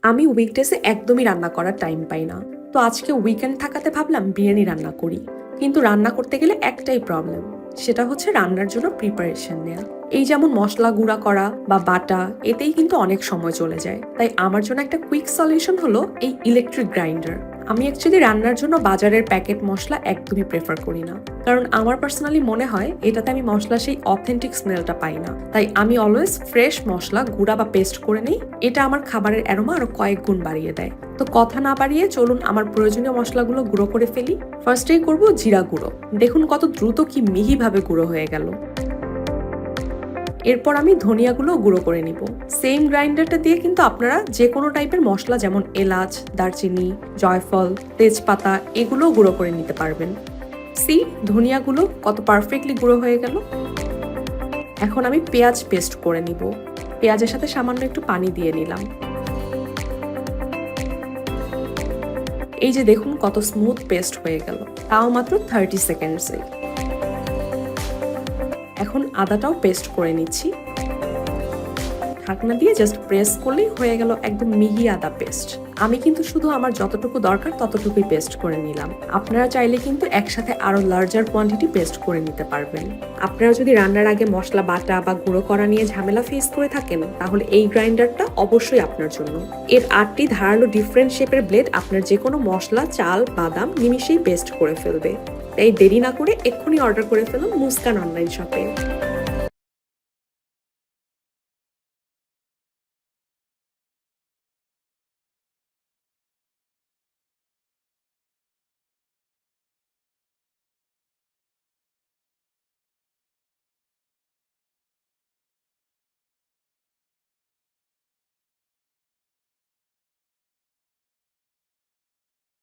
আমি উইকডেসে একদমই রান্না করার টাইম পাই না, তো আজকে উইকেন্ড থাকাতে ভাবলাম বিরিয়ানি রান্না করি। কিন্তু রান্না করতে গেলে একটাই প্রবলেম, সেটা হচ্ছে রান্নার জন্য প্রিপারেশন নেওয়া। এই যেমন মশলা গুঁড়া করা বা বাটা, এতেই কিন্তু অনেক সময় চলে যায়। তাই আমার জন্য একটা কুইক সলিউশন হলো এই ইলেকট্রিক গ্রাইন্ডার। আমি অ্যাকচুয়ালি রান্নার জন্য বাজারের প্যাকেট মশলা একদমই প্রেফার করি না, কারণ আমার পার্সোনালি মনে হয় এটাতে আমি মশলা সেই অথেন্টিক স্মেলটা পাই না। তাই আমি অলওয়েজ ফ্রেশ মশলা গুঁড়া বা পেস্ট করে নিই। এটা আমার খাবারের অ্যারোমা আরো কয়েক গুণ বাড়িয়ে দেয়। তো কথা না বাড়িয়ে চলুন আমার প্রয়োজনীয় মশলাগুলো গুঁড়ো করে ফেলি। ফার্স্টেই করব জিরা গুঁড়ো। দেখুন কত দ্রুত কি মিহিভাবে গুঁড়ো হয়ে গেল। এরপর আমি ধনিয়াগুলো গুঁড়ো করে নিব। সেম গ্রাইন্ডারটা দিয়ে কিন্তু আপনারা যে কোনো টাইপের মশলা যেমন এলাচ, দারচিনি, জয়ফল, তেজপাতা এগুলোও গুঁড়ো করে নিতে পারবেন। সি, ধনিয়াগুলো কত পারফেক্টলি গুঁড়ো হয়ে গেল। এখন আমি পেঁয়াজ পেস্ট করে নিব। পেঁয়াজের সাথে সামান্য একটু পানি দিয়ে নিলাম। এই যে দেখুন কত স্মুথ পেস্ট হয়ে গেল, তাও মাত্র 30 সেকেন্ডসে। এখন আদাটাও পেস্ট করে নিচ্ছি। ঢাকনা দিয়ে জাস্ট প্রেস করলেই হয়ে গেল একদম মিহি আদা পেস্ট। আমি কিন্তু শুধু আমার যতটুকু দরকার ততটুকুই পেস্ট করে নিলাম। আপনারা চাইলে কিন্তু একসাথে আরো লার্জার কোয়ান্টিটি পেস্ট করে নিতে পারবেন। আপনারা যদি রান্নার আগে মশলা বাটা বা গুঁড়ো করা নিয়ে ঝামেলা ফেস করে থাকেন, তাহলে এই গ্রাইন্ডারটা অবশ্যই আপনার জন্য। এর 8টি ধারালো ডিফারেন্ট শেপের ব্লেড আপনার যে কোনো মশলা, চাল, বাদাম নিমিশেই পেস্ট করে ফেলবে। তাই দেরি না করে এক্ষুনি অর্ডার করে ফেলুন মুস্কান অনলাইন শপে।